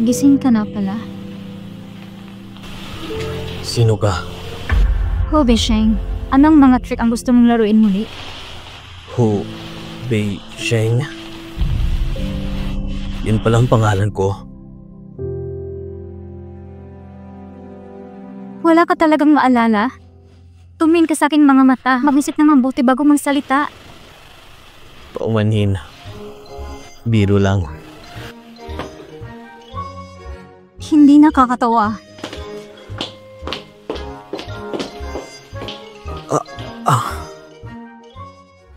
Gising ka na pala. Sino ka? Ho, Bisheng. Anong mga trick ang gusto mong laruin muli? Hu Beisheng? Yun palang pangalan ko. Wala ka talagang maalala? Tumingin ka sa aking mga mata. Mag-isip na mabuti bago magsalita. Paumanhin. Biro lang. Hindi nakakatawa.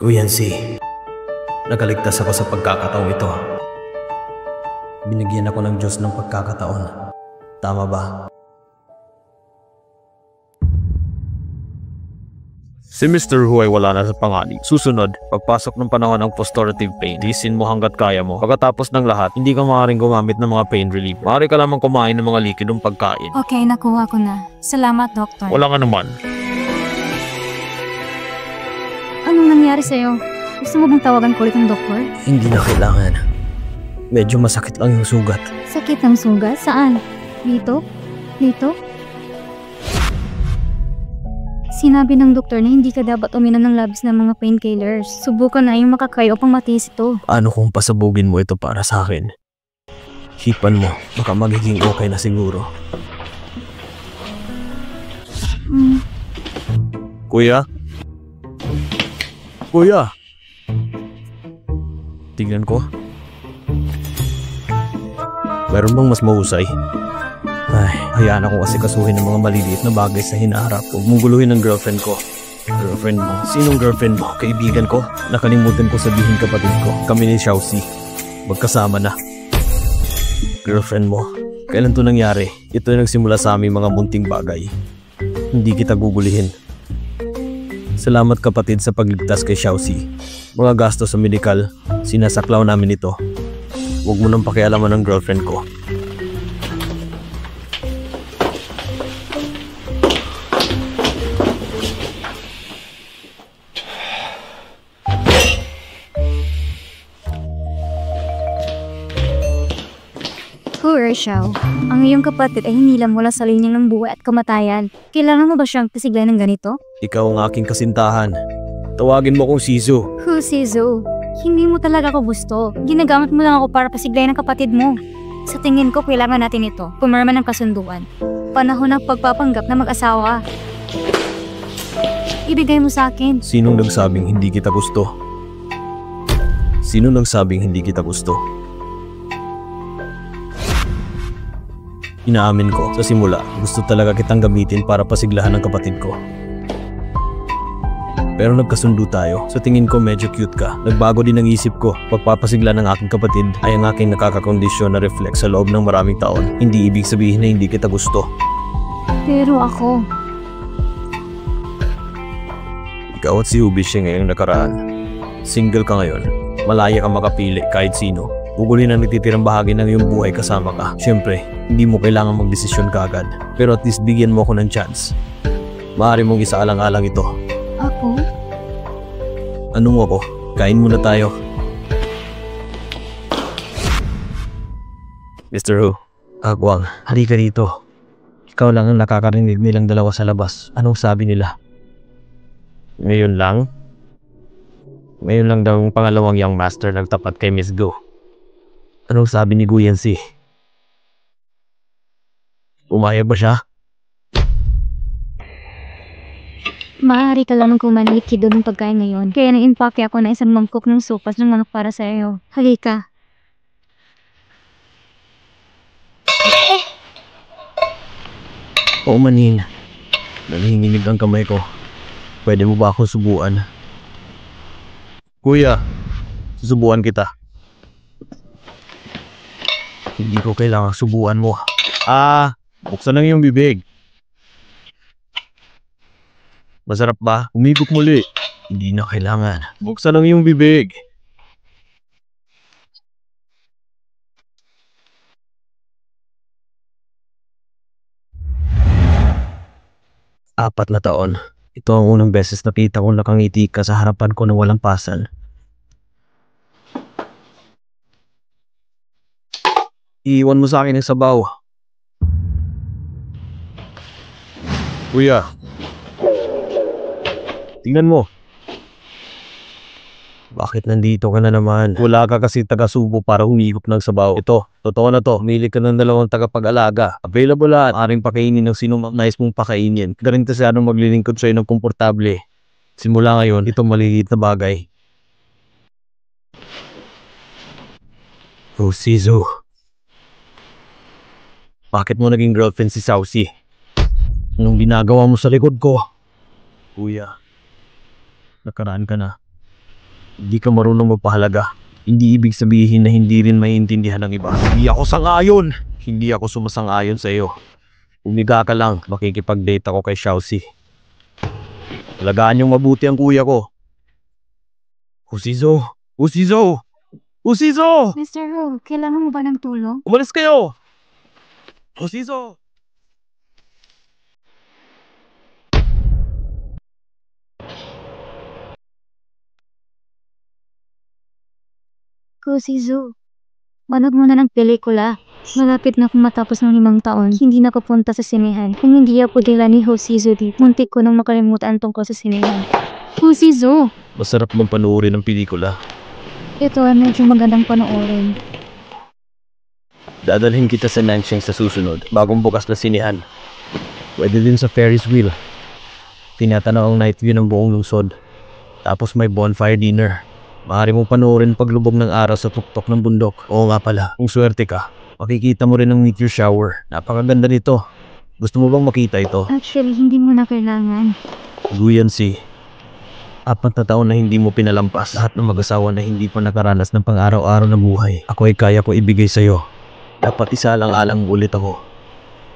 Guyancy, nagaligtas ako sa pagkakataong ito. Binigyan ako ng Diyos ng pagkakataon. Tama ba? Si Mr. Hu ay wala na sa panganib. Susunod, pagpasok ng panahon ng post-operative pain, tiisin mo hanggat kaya mo. Pagkatapos ng lahat, hindi ka maaaring gumamit ng mga pain relief. Maaari ka lamang kumain ng mga likidong pagkain. Okay, nakuha ko na. Salamat, Doktor. Wala nga naman. Anong nangyari sa'yo? Gusto mo bang tawagan ko ulit ng doktor? Hindi na kailangan. Medyo masakit lang yung sugat. Sakit ng sugat? Saan? Dito? Dito? Sinabi ng doktor na hindi ka dapat uminom ng labis ng mga painkillers. Subukan na yung makakayo upang matiis ito. Ano kung pasabugin mo ito para sa akin? Hipan mo, baka magiging okay na siguro. Kuya? Kuya? Tignan ko. Meron bang mas mahusay? Ay, hayaan ako kasi kasuhin ng mga maliliit na bagay sa hinaharap. Huwag mong guluhin ang girlfriend ko. Girlfriend mo? Sinong girlfriend mo? Kaibigan ko? Nakalimutan ko sabihin kapatid ko. Kami ni Xiaoxi. Magkasama na. Girlfriend mo? Kailan to nangyari? Ito yung nagsimula sa aming mga munting bagay. Hindi kita gugulihin. Salamat kapatid sa pagligtas kay Xiaoxi. Mga gasto sa medikal, sinasaklaw namin ito. Huwag mo nang pakialaman ng girlfriend ko. Poor Xiao, ang iyong kapatid ay hinilang mula sa linya ng buhay at kamatayan. Kailangan mo ba siyang pasiglan ng ganito? Ikaw ang aking kasintahan. Tawagin mo kong Shizu. Who Shizu? Hindi mo talaga ako gusto. Ginagamit mo lang ako para pasiglayan ng kapatid mo. Sa tingin ko, kailangan natin ito. Pumirma ng kasunduan. Panahon ng pagpapanggap na mag-asawa. Ibigay mo sa akin. Sinong nagsabing hindi kita gusto? Sino nagsabing hindi kita gusto? Inaamin ko, sa simula, gusto talaga kitang gamitin para pasiglahan ng kapatid ko. Pero nagkasundo tayo. Sa tingin ko medyo cute ka. Nagbago din ang isip ko. Pagpapasigla ng aking kapatid ay ang aking nakakakondisyon na reflex sa loob ng maraming taon. Hindi ibig sabihin na hindi kita gusto. Pero ako... Ikaw at si Ubish ngayong nakaraan. Single ka ngayon. Malaya kang makapili kahit sino. Ugulin ang natitirang bahagi ng iyong buhay kasama ka. Siyempre, hindi mo kailangan magdesisyon kaagad. Pero at least bigyan mo ako ng chance. Maaari mong isaalang-alang ito. Ako? Anong ako? Kain muna tayo. Mr. Hu, Agwang, halika dito. Ikaw lang ang nakakarinig nilang dalawa sa labas. Anong sabi nila? Ngayon lang? Ngayon lang daw yung pangalawang young master nagtapat kay Miss Go. Anong sabi ni Guyancy? Umayag ba siya? Maaari ka lamang kumalit doon ng pagkain ngayon. Kaya na-impake ako na isang mangkok ng sopas ng manok para sa iyo. Halika. Oo manin. Nanginginig ang kamay ko. Pwede mo ba akong subuan? Kuya, susubuan kita. Hindi ko kailangang subuan mo. Buksan ang iyong bibig. Masarap ba? Umigop muli. Hindi na kailangan. Buksan ang iyong bibig. 4 na taon. Ito ang unang beses nakita kong nakangiti ka sa harapan ko na walang pasal. Iiwan mo sa akin ang sabaw. Kuya, Tingnan mo. Bakit nandito ka na naman? Wala ka kasi taga-subo para humigop ng sabaw. Ito, totoo na to. Mili ka ng 2 tagapag-alaga. Available lahat. Maaring pakainin ng sino nais mong pakainin. Galing kasi anong maglilingkod sa'yo ng komportable. Simula ngayon, itong maliliit na bagay. Oh, Shizu. Bakit mo naging girlfriend si Saucy? Anong ginagawa mo sa likod ko? Kuya, nakaraan ka na. Hindi ka marunong magpahalaga. Hindi ibig sabihin na hindi rin maiintindihan ng iba. Hindi ako sang-ayon. Hindi ako sumasang-ayon sa iyo. Umiga ka lang, makikipag-date ako kay Xiaoxi. Alagaan niyong mabuti ang kuya ko. Usizo! Usizo! Usizo! Mr. Hu, kailangan mo ba ng tulong? Umalis kayo! Usizo! Kusizu, manood mo na ng pelikula. Malapit na akong matapos ng 5 taon. Hindi na papunta sa sinehan. Kung hindi ako dila ni Hosizu dito, muntik ko nang makalimutan tungkol sa sinehan. Hosizu! Masarap mong panuorin ng pelikula. Ito ay medyo magandang panoorin. Dadalhin kita sa Nansheng sa susunod, bagong bukas na sinehan. Pwede din sa Ferris wheel. Tinatanaw ang night view ng buong lungsod. Tapos may bonfire dinner. Maaari mong panoorin paglubog ng araw sa tuktok ng bundok. Oo nga pala, kung swerte ka, makikita mo rin ang meteor shower. Napakaganda nito. Gusto mo bang makita ito? Actually, hindi mo na kailangan. Guyancy. 4 na taon na hindi mo pinalampas. Lahat ng mag-asawa na hindi pa nakaranas ng pang-araw-araw na buhay. Ako ay kaya ko ibigay sa'yo. Dapat isa lang alang ulit ako.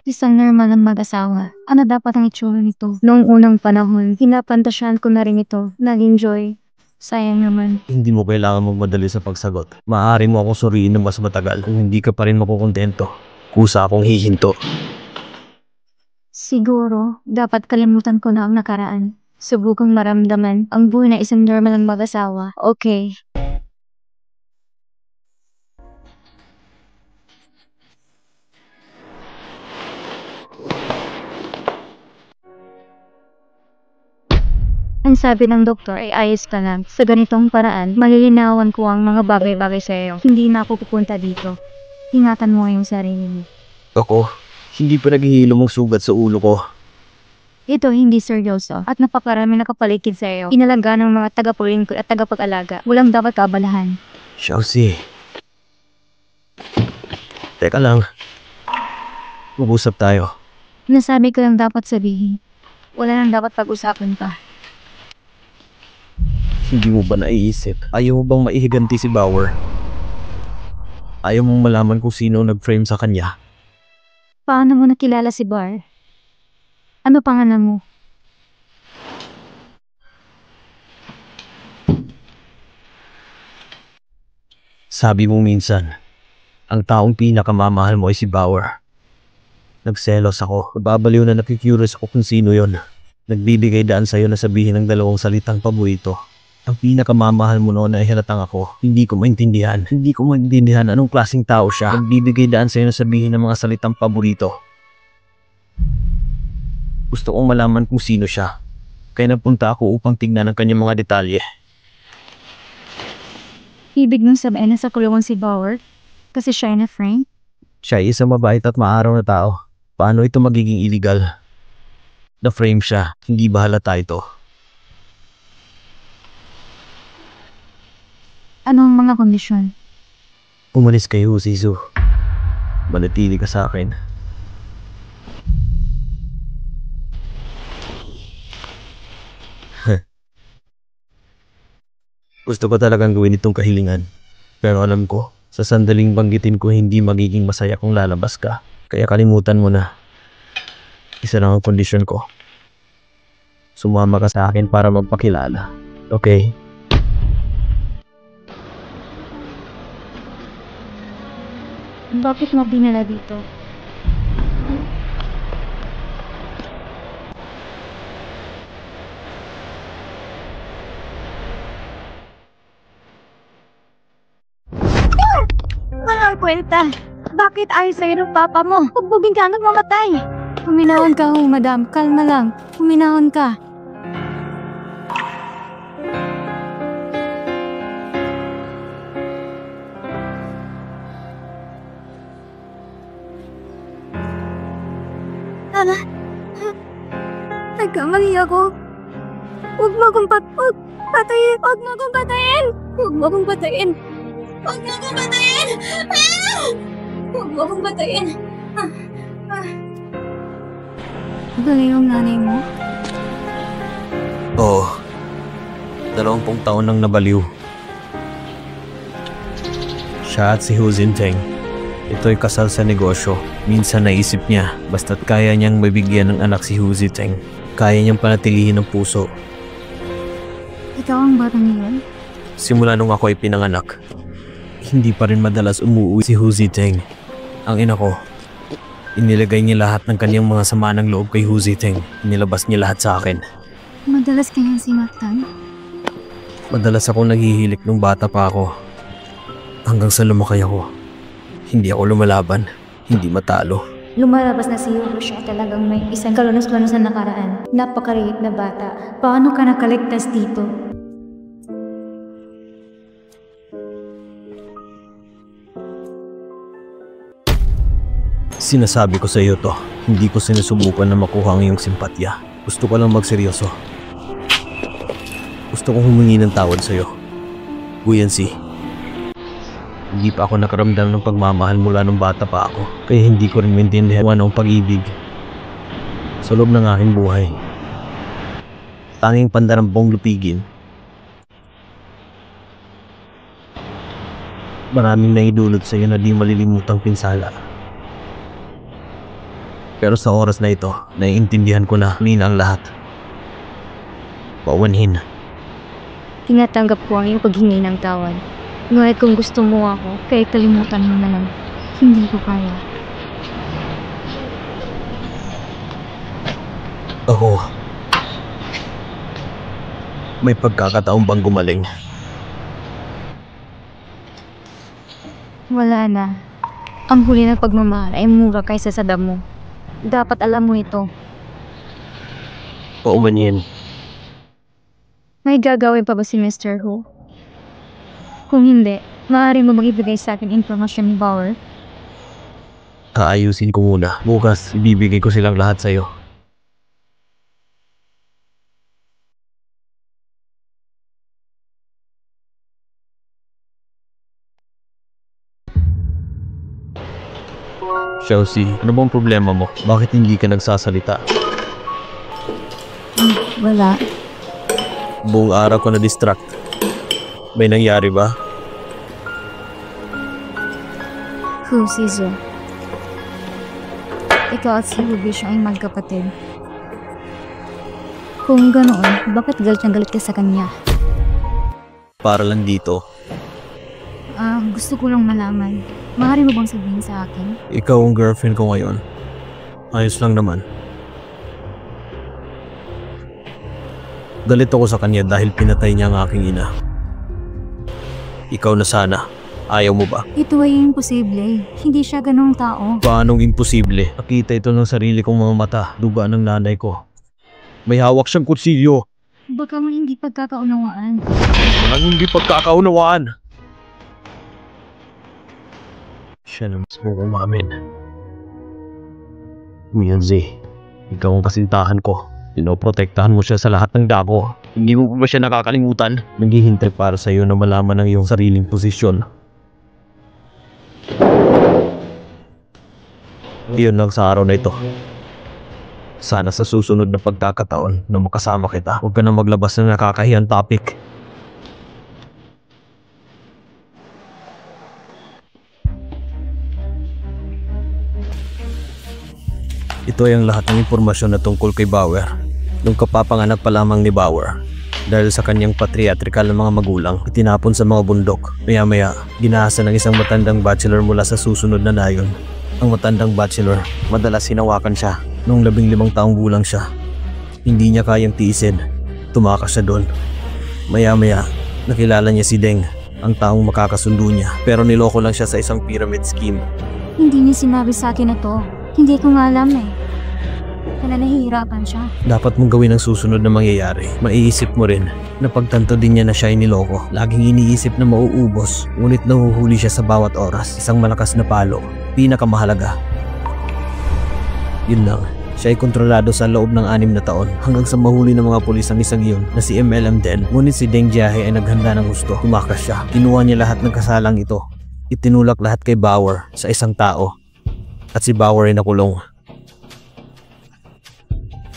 Isang normal ng mag-asawa. Ano dapat ang itsura nito? Noong unang panahon, pinapantasyan ko na rin ito. Nag-enjoy. Sayang naman. Hindi mo kailangan magmadali sa pagsagot. Maaari mo akong suriin ng mas matagal. Kung hindi ka pa rin makukontento, kusa akong hihinto. Siguro, dapat kalimutan ko na ang nakaraan. Subukang maramdaman ang buhay na isang normal ng mag-asawa. Okay. Ang sabi ng doktor ay ayos ka lang. Sa ganitong paraan, malilinawan ko ang mga bagay-bagay sa iyo. Hindi na ako pupunta dito. Ingatan mo yung sarili mo. Ako, hindi pa naghihilom ang sugat sa ulo ko. Ito hindi seryoso at napakarami nakapaligid sa iyo. Inalaga ng mga tagapulingkod at tagapag-alaga. Walang dapat kabalahan. Xiaoxi. Teka lang. Mag-usap tayo. Nasabi ko lang dapat sabihin. Wala nang dapat pag-usapan pa. Hindi mo ba naiisip? Ayaw mo bang maihiganti si Bauer? Ayaw mong malaman kung sino nag-frame sa kanya? Paano mo nakilala si Bar? Ano pangalan mo? Sabi mo minsan, ang taong pinakamamahal mo ay si Bauer. Nagselos ako. Babaliw na nakikurious ako kung sino yon. Nagbibigay daan sa'yo na sabihin ng 2 salitang paborito. Ang pinakamamahal mo noon ay halatang ako. Hindi ko maintindihan. Hindi ko maintindihan anong klaseng tao siya. Nagbibigay daan sa'yo na sabihin ng mga salitang paborito. Gusto kong malaman kung sino siya. Kaya napunta ako upang tignan ang kanyang mga detalye. Ibig mong sabihin na sa kulungan si Bauer? Kasi siya ay na-frame? Siya ay isang mabait at maaraw na tao. Paano ito magiging illegal? Na-frame siya. Hindi ba halata ito? Anong mga kondisyon? Umalis kayo, Shizu. Manatili ka sa akin. Gusto ko talagang gawin itong kahilingan. Pero alam ko, sa sandaling banggitin ko hindi magiging masaya kung lalabas ka. Kaya kalimutan mo na. Isa lang ang kondisyon ko. Sumama ka sa akin para magpakilala. Okay? Bakit mo dinala dito? Walang kwenta. Bakit ayaw sa'yo ng papa mo? Huwag ka hanggang mamatay. Huminahon ka ho, madam. Kalma lang. Huminahon ka. Nagkamali ako. Huwag mo akong patayin. Huwag mo akong patayin. Huwag mo akong patayin. Huwag mo akong patayin. Huwag mo akong patayin. Galing yung nanay mo? Oo. 20 taon nang nabaliw. Siya at si Hu Jinteng. Ito'y kasal sa negosyo. Minsan naisip niya, basta't kaya niyang mabigyan ng anak si Hu Jinteng, kaya niyang panatilihin ng puso. Ikaw ang batang iyon? Simula nung ako ay pinanganak, hindi pa rin madalas umuwi si Hu Jinteng. Ang ina ko, inilagay niya lahat ng kanyang mga sama ng loob kay Hu Jinteng. Inilabas niya lahat sa akin. Madalas kanyang sinaktan? Madalas akong naghihilik nung bata pa ako. Hanggang sa lumaki ako. Hindi ako lumalaban, hindi matalo. Lumalabas na siguro siya talagang may isang kalunos-lunos na nakaraan. Napakaliit na bata. Paano ka nakaligtas dito? Sinasabi ko sa iyo to, hindi ko sinusubukan na makuha ang iyong simpatya. Gusto ko lang magseryoso. Gusto kong humingi ng tawad sa iyo. Guyansi, hindi pa ako nakaramdam ng pagmamahal mula nung bata pa ako. Kaya hindi ko rin maintindihan ang pag-ibig sa loob ng aking buhay. Tanging pandarampong lupigin. Maraming naidulot sa iyo na di malilimutang pinsala. Pero sa oras na ito, naiintindihan ko na ang lahat. Paumanhin. Tinatanggap ko ang iyong paghingi ng tawad. Ngunit kung gusto mo ako, kahit kalimutan mo na lang, hindi ko kaya. Ako, may pagkakataon bang gumaling? Wala na. Ang huli ng pagmamahal ay mura kaysa sa damo. Dapat alam mo ito. Paumanhin. May gagawin pa ba si Mr. Hu? Kung hindi, maaari mo mag-ibigay sa akin informasyon ni Bauer? Kaayusin ko muna. Bukas, ibibigay ko silang lahat sa'yo. Chelsea, ano bang problema mo? Bakit hindi ka nagsasalita? Wala. Buong araw ko na-distract. May nangyari ba? Hu Shizu. Ikaw at si Hubisho ay magkapatid. Kung ganoon, bakit galit ka sa kanya? Para lang dito. Gusto ko lang malaman. Maaari mo bang sabihin sa akin? Ikaw ang girlfriend ko ngayon. Ayos lang naman. Galit ako sa kanya dahil pinatay niya ang aking ina. Ikaw na sana. Ayaw mo ba? Ito ay imposible. Hindi siya ganong tao. Paanong imposible? Nakita ito ng sarili kong mga mata. Duga ng nanay ko. May hawak siyang kutsilyo. Baka mo hindi pagkakaunawaan. Walang hindi pagkakaunawaan. Siya na mas mo umamin. Mianzi, ikaw ang kasintahan ko. Pinoprotektahan mo siya sa lahat ng dako. Hindi mo ba siya nakakalimutan? Naghihintay para sa iyo na malaman ang iyong sariling posisyon. Iyon lang sa araw na ito. Sana sa susunod na pagkakataon na makasama kita, huwag ka na maglabas ng nakakahiyang topic. Ito ay ang lahat ng impormasyon na tungkol kay Bauer. Nung kapapanganak pa lamang ni Bauer, dahil sa kanyang patriarchal na mga magulang, itinapon sa mga bundok. Maya-maya, ginahasa ng isang matandang bachelor mula sa susunod na nayon. Ang matandang bachelor, madalas hinawakan siya. Noong 15 taong gulang siya, hindi niya kayang tiisin. Tumakas siya doon. Maya-maya, nakilala niya si Deng, ang taong makakasundo niya. Pero niloko lang siya sa isang pyramid scheme. Hindi niya sinabi sa akin na to. Hindi ko nga alam eh. Kaya nahihirapan siya. Dapat mong gawin ang susunod na mangyayari. Maiisip mo rin na pagtanto din niya na siya ay niloko. Laging iniisip na mauubos, ngunit nahuhuli siya sa bawat oras. Isang malakas na palo. Pinakamahalaga. Yun lang. Siya ay kontrolado sa loob ng 6 na taon hanggang sa mahuli ng mga pulis ang isang iyon na si MLM din. Ngunit si Deng Jiahe ay naghanda ng gusto. Tumakas siya. Kinuha niya lahat ng kasalang ito. Itinulak lahat kay Bauer sa isang tao. At si Bauer ay nakulong.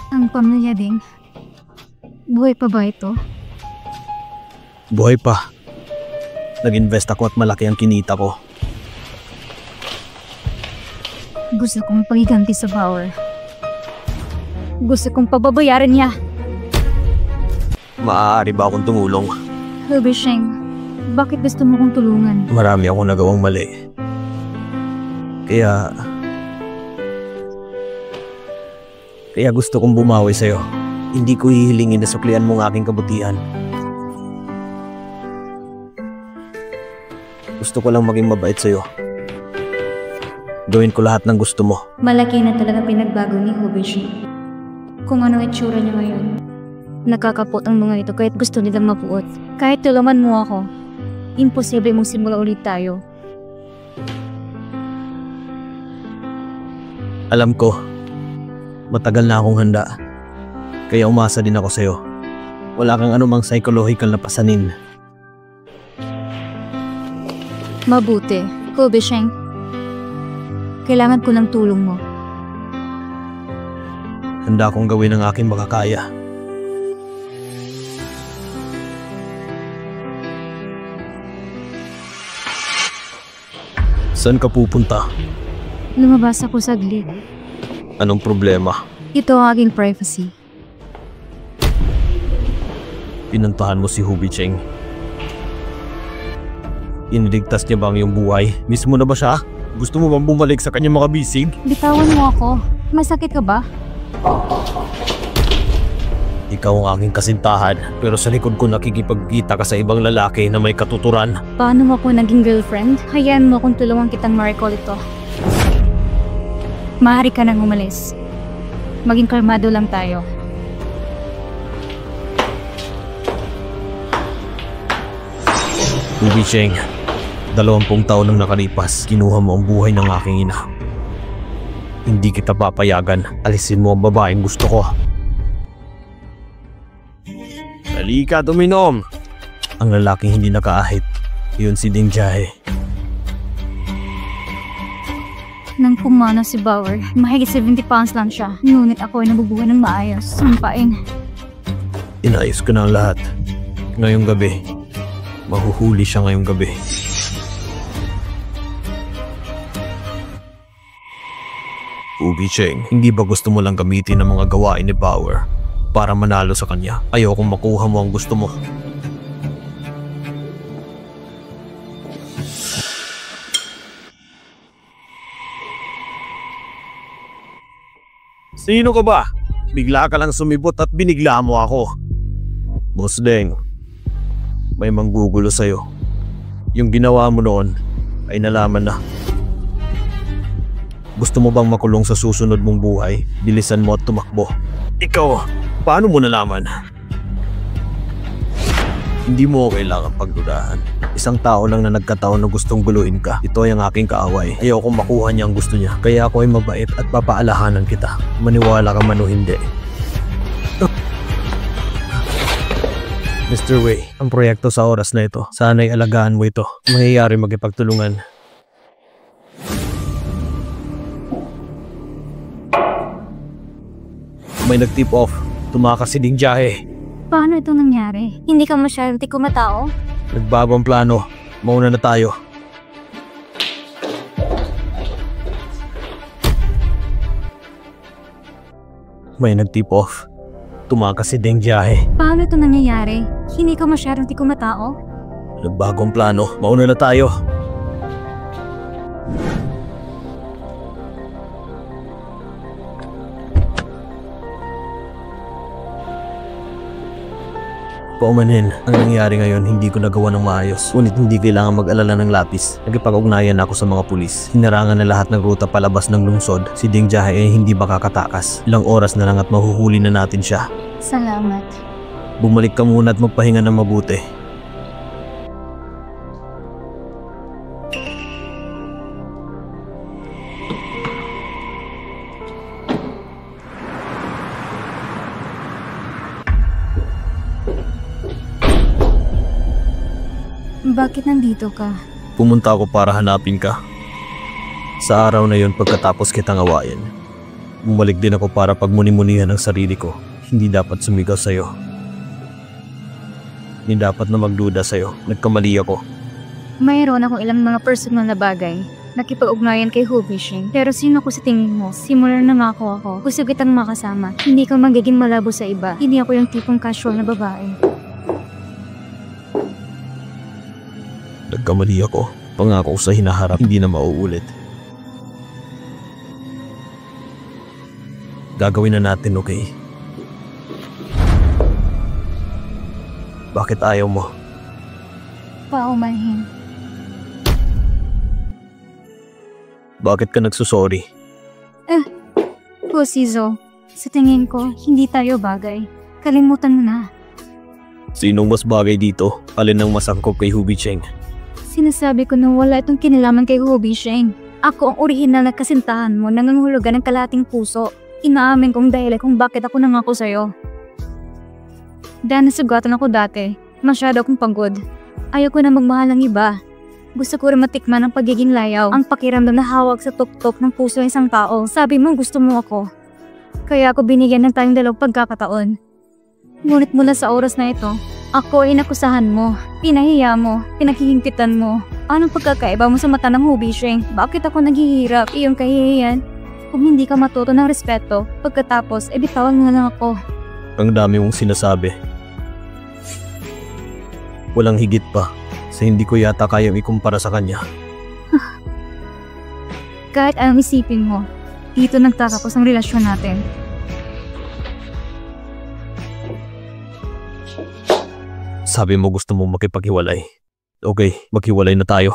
Ang pamilya Ding. Buhay pa ba ito? Buhay pa. Nag-invest ako at malaki ang kinita ko. Gusto kong pagiganti sa Bauer. Gusto kong pababayaran niya. Maaari ba akong tumulong? Hubisheng, bakit gusto mo kong tulungan? Marami akong nagawang mali. Kaya gusto kong bumawi sa'yo. Hindi ko hihilingin na suklian mo ang aking kabutihan. Gusto ko lang maging mabait sa'yo. Gawin ko lahat ng gusto mo. Malaki na talaga pinagbago ni Hubisheng. Kung ano itsura niya ngayon. Nakakapot ang mga ito kahit gusto nilang mapuot. Kahit tulungan mo ako, imposible mong simula ulit tayo. Alam ko, matagal na akong handa. Kaya umasa din ako sa'yo. Wala kang anumang psychological na pasanin. Mabuti, Hubisheng. Kailangan ko ng tulong mo. Handa akong gawin ang aking makakaya. Saan ka pupunta? Lumabas ako saglit. Anong problema? Ito ang aking privacy. Pinuntahan mo si Hubisheng. Iniligtas niya ba ang iyong buhay? Mismo na ba siya? Gusto mo bang bumalik sa kanyang mga bisig? Bitawan mo ako. Masakit ka ba? Ikaw ang aking kasintahan, pero sa likod ko nakikipagkita ka sa ibang lalaki na may katuturan. Paano mo ako naging girlfriend? Hayaan mo kung tulungan kitang ma-recall ito. Maaari ka nang umalis. Maging kalmado lang tayo. Hubisheng, 20 taon nang nakalipas, kinuha mo ang buhay ng aking ina. Hindi kita papayagan. Alisin mo ang babaeng gusto ko. Halika, tuminom! Ang lalaking hindi nakaahit, yun si Deng Jiahe. Nang pumana si Bauer, mahigit 70 pounds lang siya. Ngunit ako ay nabubuhay ng maayos. Sampain. Inayos ko na ang lahat. Ngayong gabi, mahuhuli siya ngayong gabi. Hubisheng, hindi ba gusto mo lang gamitin ang mga gawain ni Bauer para manalo sa kanya? Ayokong makuha mo ang gusto mo. Sino ka ba? Bigla ka lang sumibot at binigla mo ako. Boss Deng, may manggugulo sa'yo. Yung ginawa mo noon ay nalaman na. Gusto mo bang makulong sa susunod mong buhay? Bilisan mo at tumakbo. Ikaw, paano mo nalaman? Hindi mo kailangan pagdudahan. Isang tao lang na nagkataon na gustong guluhin ka. Ito ay ang aking kaaway. Ayokong makuha niya ang gusto niya. Kaya ako ay mabait at papaalahanan kita. Maniwala ka man o hindi. Mr. Wei, ang proyekto sa oras na ito. Sana'y alagaan mo ito. Mangyayari magipagtulungan. May nag-tip off. Tumakas si Deng Jiahe. Paano ito nangyari? Hindi ka masyadong tikumatao? Nagbago ang plano. Mauna na tayo. May nag-tip off. Tumakas si Deng Jiahe. Paano ito nangyayari? Hindi ka masyadong tikumatao? Nagbago ang plano. Mauna na tayo. Paumanhin, ang nangyari ngayon hindi ko nagawa ng maayos. Ngunit hindi kailangan mag-alala ng lapis. Nagkipag-ugnayan ako sa mga pulis. Hinarangan na lahat ng ruta palabas ng lungsod. Si Ding Jae ay hindi makakatakas. Ilang oras na lang at mahuhuli na natin siya. Salamat. Bumalik ka muna at magpahinga ng mabuti. Bakit nandito ka? Pumunta ako para hanapin ka. Sa araw na yon pagkatapos kitang awayin, bumalik din ako para pagmuni-munihan ang sarili ko. Hindi dapat sumigaw sa'yo. Hindi dapat na magduda sa'yo. Nagkamali ako. Mayroon akong ilang mga personal na bagay. Nakipag-ugnayan kay Hu Bishing. Pero sino ko sa tingin mo? Simulan na nangako ako. Gusto kitang makasama. Hindi ka magiging malabo sa iba. Hindi ako yung tipong casual na babae. Nagkamali ako. Pangako ko sa hinaharap, hindi na mauulit. Gagawin na natin, okay? Bakit ayaw mo? Paumanhin. Bakit ka nagsusorry? Shizo, sa tingin ko, hindi tayo bagay. Kalimutan mo na. Sinong mas bagay dito? Alin ang masangkop kay Hu Bishing? Sinasabi ko na wala itong kinilaman kay Hu Bishing. Ako ang orihinal na kasintahan mo, nangangahulugan ng kalating puso. Inaamin kong dahilan kung bakit ako nangako sa'yo. Dahil nasugatan ako dati, masyado akong pagod. Ayoko na magmahal ng iba. Gusto ko rin matikman ang pagiging layaw, ang pakiramdam na hawak sa tuktok ng puso ng isang tao. Sabi mo gusto mo ako. Kaya ako binigyan ng tayong dalawang pagkakataon. Ngunit mula sa oras na ito, ako ay inakusahan mo, pinahiya mo, pinaghihingpitan mo. Anong pagkakaiba mo sa mata ng Hu Bishing? Bakit ako naghihirap? Iyong kahihiyan? Kung hindi ka matuto ng respeto, pagkatapos, bitawan mo na lang ako. Ang dami mong sinasabi. Walang higit pa, sa hindi ko yata kayang ikumpara sa kanya. Kahit anong isipin mo, dito nagtatapos ang relasyon natin. Sabi mo gusto mong makipaghiwalay. Okay, maghiwalay na tayo.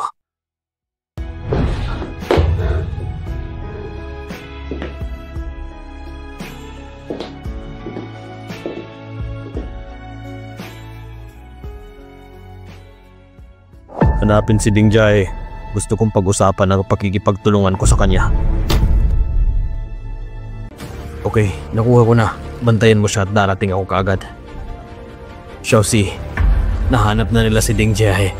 Hanapin si Ding Jae. Gusto kong pag-usapan ang pakikipagtulungan ko sa kanya. Okay, nakuha ko na. Bantayan mo siya at darating ako kaagad. Xiaoxi, nahanap na nila si Ding Jae.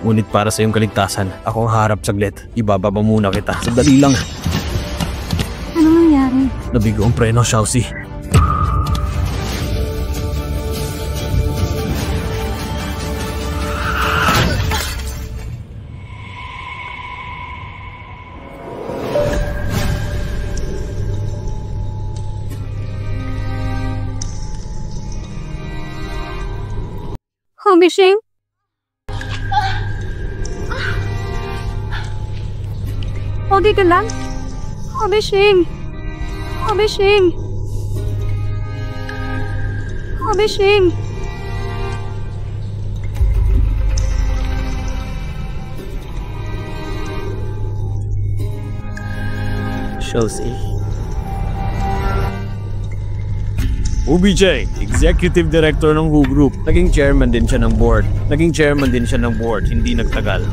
Ngunit para sa iyong kaligtasan, ako ang harap saglit. Ibababa muna kita. Sandali lang. Ano nangyari? Nabigo ang preno, Xiaoxi. Hu Bishing? Okay ka lang? Hu Bishing? Hu Bishing? Hu Bishing? Xiaoxi. Hu Bishing, Executive Director ng Hu Group. Naging chairman din siya ng board. Hindi nagtagal.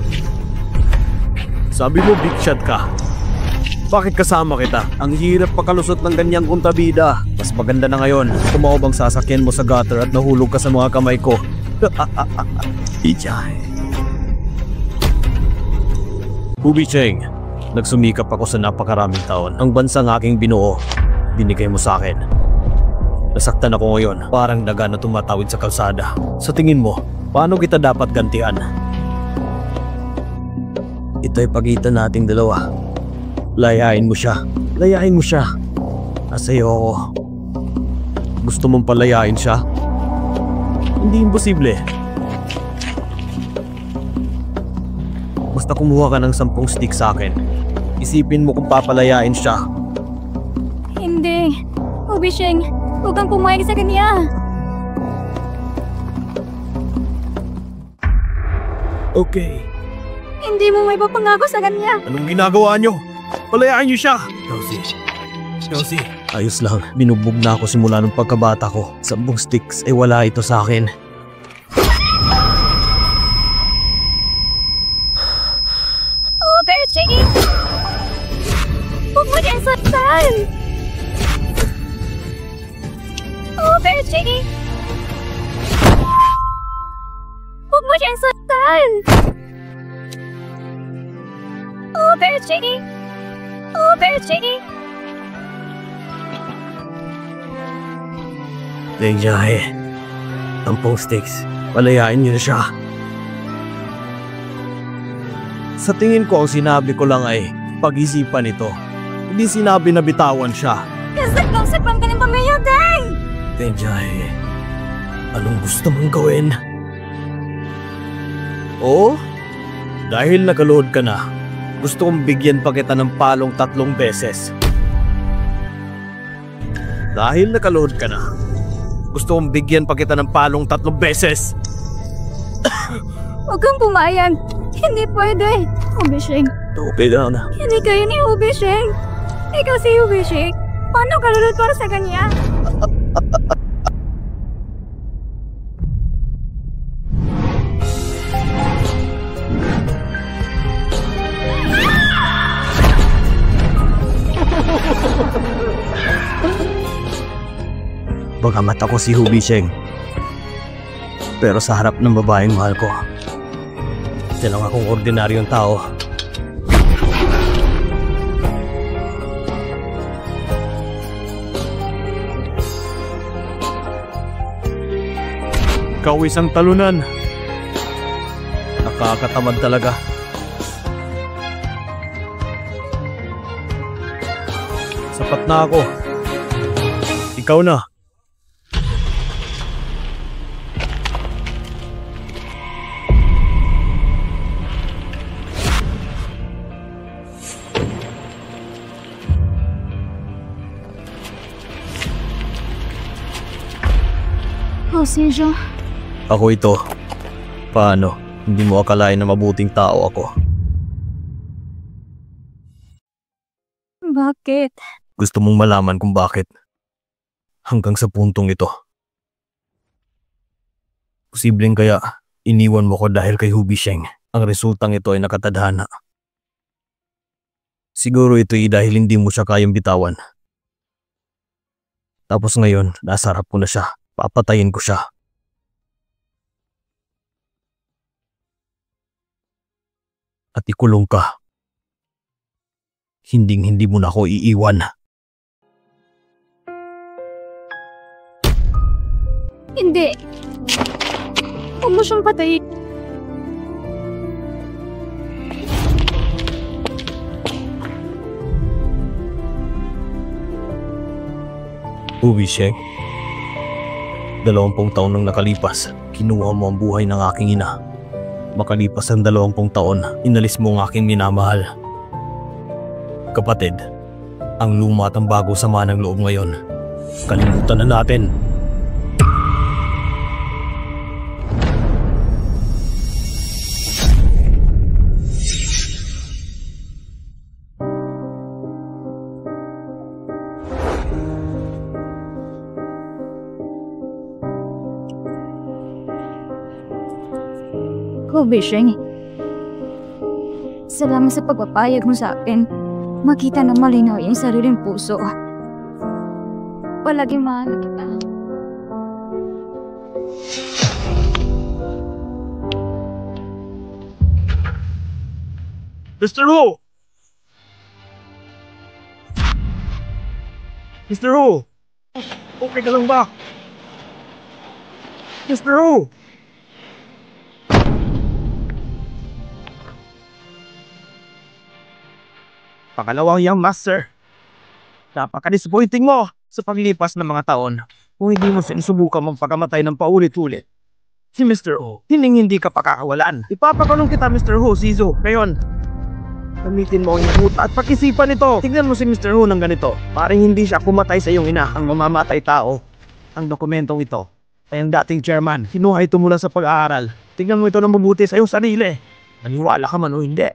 Sabi mo big shot ka. Bakit kasama kita? Ang hirap pakalusot ng ganyang kontabida. Mas maganda na ngayon. Kumaob ang sasakyan mo sa gutter at nahulog ka sa mga kamay ko. Ijay. Hu Bishing, Nagsumikap ako sa napakaraming taon. Ang bansang aking binuo, binigay mo sa akin. Nasaktan ako ngayon, parang daga na tumatawid sa kalsada. Sa tingin mo, paano kita dapat gantian? Ito'y pagitan nating dalawa. Layain mo siya. Layain mo siya. Nasa'yo ako. Gusto mong palayain siya? Hindi imposible. Basta kumuha ka ng 10 stick sa akin. Isipin mo kung papalayain siya. Hindi. Hu Bishing, huwag kang pumayag sa kanya. Okay. Hindi mo may papangako sa kanya. Anong ginagawa nyo? Palayaan nyo siya! Chelsea. Ayos lang. Binugbog na ako simula nung pagkabata ko. 10 sticks ay wala ito sa akin. Oh, Bertie! Huwag mo niyang saktan! Oh, Bertie! Huwag mo niyang saktan! Oh, Bertie! Oh, Bertie! Tenyahe. 10 sticks. Palayain nyo na siya. Sa tingin ko, ang sinabi ko lang ay pag-isipan ito. Hindi sinabi na bitawan siya. Kasag-kasag ka ng pamilya, Dang! Tenyahe, anong gusto mong gawin? Oo? Dahil nag-load ka na, gusto kong bigyan pa kita ng palong 3 beses. Dahil nag-load ka na, gusto kong bigyan pa kita ng palong 3 beses. Huwag kang pumayag. Hindi pwede. Hubishing. Okay lang na. Hindi kayo ni Hubishing. Ikaw si Hubishing. Paano ka lulod para sa kanya? Bagamat ako si Hubisheng, pero sa harap ng babaeng mahal ko, ito lang akong ordinaryong tao. Ikaw isang talunan. Nakakatamad talaga. Sapat na ako. Ikaw na. Jose. Ako ito. Paano? Hindi mo akalain na mabuting tao ako. Bakit? Gusto mong malaman kung bakit? Hanggang sa puntong ito. Posibleng kaya iniwan mo ko dahil kay Hubisheng. Ang resultang ito ay nakatadhana. Siguro ito'y dahil hindi mo siya kayang bitawan. Tapos ngayon, nasa harap ko na siya. Papatayin ko siya. At ikulong ka. Hinding-hindi mo na ako iiwan. Hindi. Huwag mo siyang patayin. Hubisheng, 20 taon nang nakalipas, kinuha mo ang buhay ng aking ina. Makalipas ang 20 taon, inalis mo ang aking minamahal. Kapatid, ang luma at ang bago sama ng loob ngayon. Kalimutan na natin. Hubishing. Salamat sa pagpapayag mo sa akin. Makita na malinaw yung sariling puso. Palagi mahal kita. Mr. Ho! Mr. Ho! Okay ka lang ba? Mr. Ho! Pangalawang young master. Napaka-disappointing mo sa paglipas ng mga taon kung hindi mo sinusubukan magpakamatay ng paulit-ulit. Si Mr. Ho, hindi ka pakakawalan. Ipapakulong kita, Mr. Ho, Shizu. Ngayon, gamitin mo ang buta at pag-isipan ito. Tignan mo si Mr. Ho ng ganito. Parang hindi siya kumatay sa iyong ina, ang mamamatay tao. Ang dokumentong ito ay ang dating chairman. Kinuha ito mula sa pag-aaral. Tingnan mo ito ng mabuti sa iyong sarili. Naniwala ka man o hindi.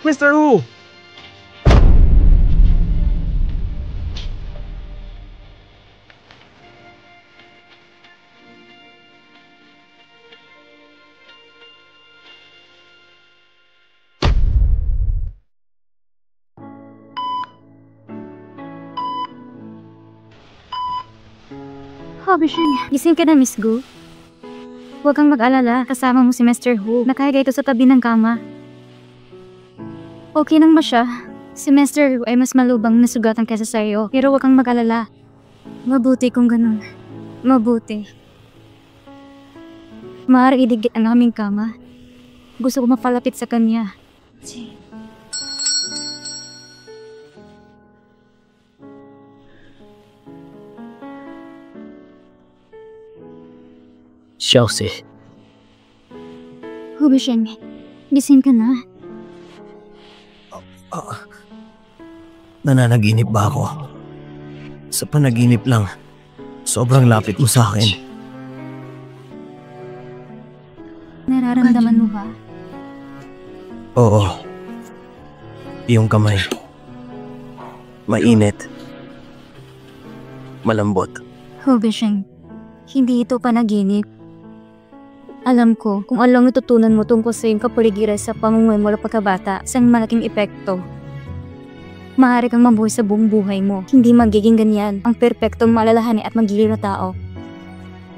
Mr. Wu! Gising ka na, Miss Gu. Huwag kang mag-alala, kasama mo si Mr. Hu. Nakahiga ito sa tabi ng kama. Okay nang siya. Si Mr. Hu ay mas malubang na sugatan kaysa sa iyo. Pero huwag kang mag-alala. Mabuti kung ganun. Mabuti. Maaari idigit ang aming kama. Gusto ko mapalapit sa kanya. Chelsea. Hu Bisheng, gising ka na. Nananaginip ba ako? Sa panaginip lang, sobrang lapit mo sa akin. Nararamdaman mo ba? Oo. Iyong kamay. Mainit. Malambot. Hu Bisheng, hindi ito panaginip. Alam ko kung anong natutunan mo tungkol sa iyong kapaligiran sa pamumuhay mula pagkabata, isang malaking epekto. Maaari kang mabuhay sa buong buhay mo. Hindi magiging ganyan ang perpektong malalahanin at magiliw na tao.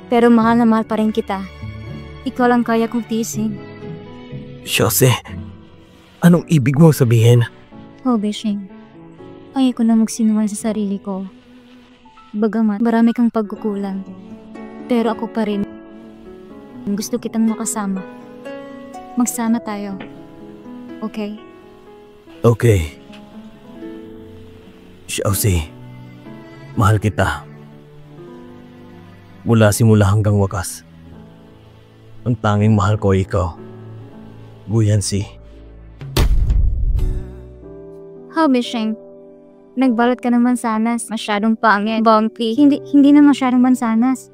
Pero mahal na mahal pa rin kita. Ikaw lang kaya kong tiisin. Jose, anong ibig mo sabihin? Oh, Bishing. Ayaw ko na magsinungaling sa sarili ko. Bagamat marami kang pagkukulang. Pero ako pa rin. Gusto kitang makasama. Magsama tayo. Okay? Okay. Jose, mahal kita. Mula simula hanggang wakas. Ang tanging mahal ko ay ikaw. Guyansi. How, Bishing? Nagbalot ka ng mansanas. Masyadong pangit. Bumpy. Hindi na masyadong mansanas.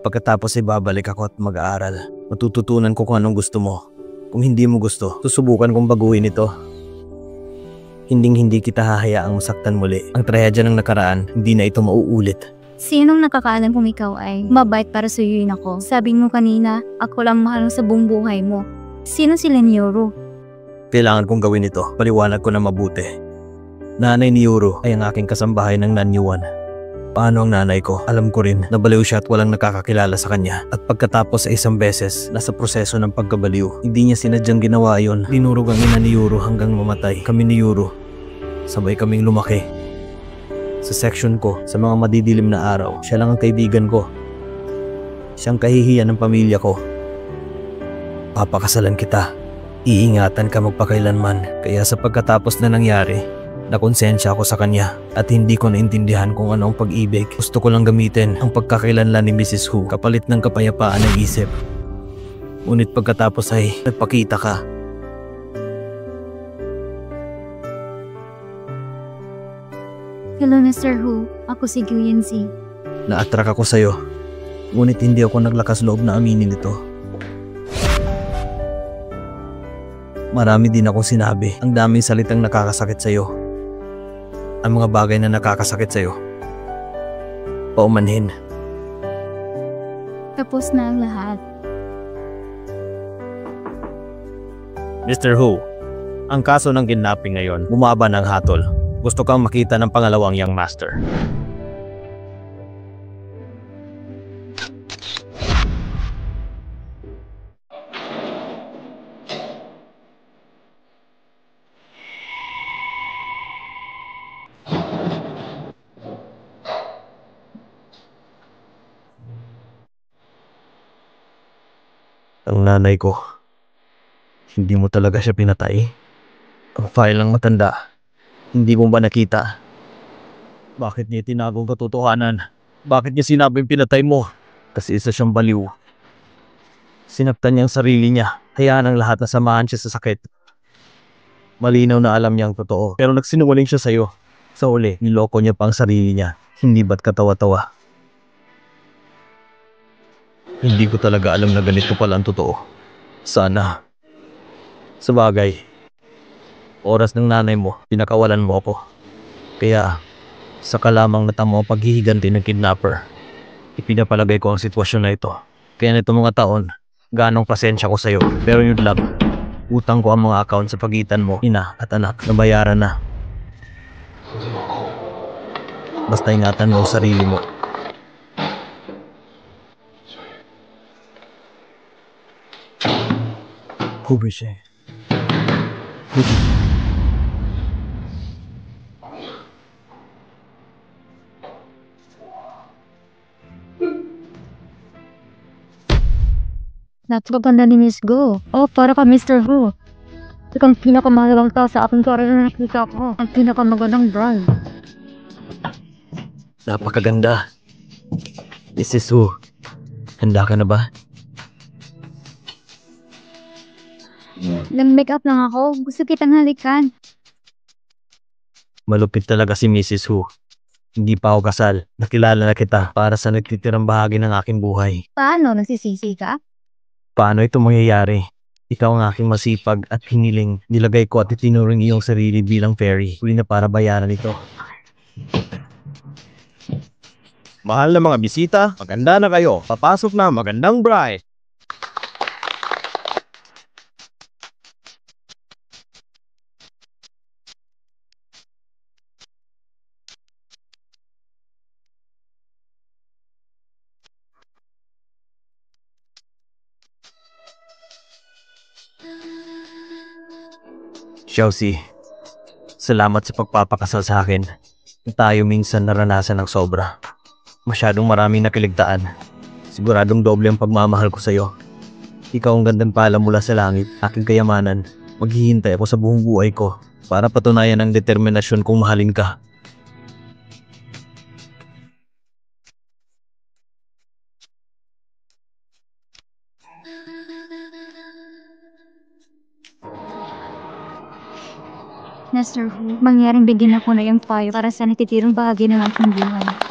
Pagkatapos ay babalik ako at mag-aaral. Matututunan ko kung anong gusto mo. Kung hindi mo gusto, susubukan kong baguhin ito. Hinding-hindi kita hahayaang masaktan muli. Ang trahedya ng nakaraan, hindi na ito mauulit. Sinong nakakaalam kung ikaw ay mabait para suyuin ako? Sabi mo kanina, ako lang mahal sa buong buhay mo. Sino si Lenyoro? Kailangan kong gawin ito. Paliwanag ko na mabuti. Nanay ni Yuro ay ang aking kasambahay ng Nanyuan. Paano ang nanay ko? Alam ko rin na baliw siya at walang nakakakilala sa kanya. At pagkatapos sa isang beses, nasa proseso ng pagkabaliw. Hindi niya sinadyang ginawa yon. Dinurog ang ina ni Yuro hanggang mamatay. Kami ni Yuro, sabay kaming lumaki. Sa section ko, sa mga madidilim na araw, siya lang ang kaibigan ko. Siyang kahihiyan ng pamilya ko. Papakasalan kita. Iingatan ka magpakailanman. Kaya sa pagkatapos na nangyari, nakonsensya ako sa kanya at hindi ko naintindihan kung ano ang pag-ibig. Gusto ko lang gamitin ang pagkakailanlan ni Mrs. Hu kapalit ng kapayapaan ng isip. Ngunit pagkatapos ay nagpakita ka. Hello, Mr. Hu. Ako si Guyansi. Na-attract ako sa'yo. Ngunit hindi ako naglakas loob na aminin ito. Marami din akong sinabi. Ang daming salitang nakakasakit sa'yo. Ang mga bagay na nakakasakit sa'yo. Paumanhin. Tapos na ang lahat. Mr. Hu, ang kaso ng kidnapping ngayon, bumaba ng hatol. Gusto kang makita ng pangalawang young master. Ang nanay ko. Hindi mo talaga siya pinatay. Ang file ng matanda. Hindi mo ba nakita? Bakit niya tinagong katotohanan? Bakit niya sinabing pinatay mo? Kasi isa siyang baliw. Sinaktan niya ang sarili niya. Hayaan ang lahat na samahan siya sa sakit. Malinaw na alam niya ang totoo. Pero nagsinungaling siya sa'yo. Sa uli, niloko niya pa ang sarili niya. Hindi ba't katawa-tawa? Hindi ko talaga alam na ganito pala ang totoo. Sana. Sabagay, oras ng nanay mo, pinakawalan mo ako. Kaya, saka lamang natamo ang paghihiganti ng kidnapper. Ipinapalagay ko ang sitwasyon na ito. Kaya nito mga taon, ganong pasensya ko sa'yo. Pero yun lang, utang ko ang mga account sa pagitan mo, ina at anak, nabayaran na. Basta ingatan mo ang sarili mo. Hubishe. Napakaganda ni Miss Go. Oh, para ka Mr. Who. Ikaw ang pinakamahalagang tao sa aking career na nakita ko. Ang pinakamagandang brand. Napakaganda. This is who. Handa ka na ba? Nag-makeup lang ako. Gusto kitang halikan. Malupit talaga si Mrs. Hu. Hindi pa ako kasal. Nakilala na kita para sa nagtitirang bahagi ng aking buhay. Paano? Nagsisisi ka? Paano ito mangyayari? Ikaw ang aking masipag at hiniling. Nilagay ko at itinuring iyong sarili bilang fairy. Huli na para bayaran ito. Mahal na mga bisita, maganda na kayo. Papasok na magandang bride. Xiaoxi, salamat sa pagpapakasal sa akin. Tayo minsan naranasan ng sobra. Masyadong maraming nakiligtaan. Siguradong doble ang pagmamahal ko sa iyo. Ikaw ang gandang pala mula sa langit, aking kayamanan. Maghihintay ako sa buong buhay ko para patunayan ang determinasyon kong mahalin ka. Mr. Who, mangyaring bigyan ako na yung payo para sa natitirong bahagi ng aking buhay.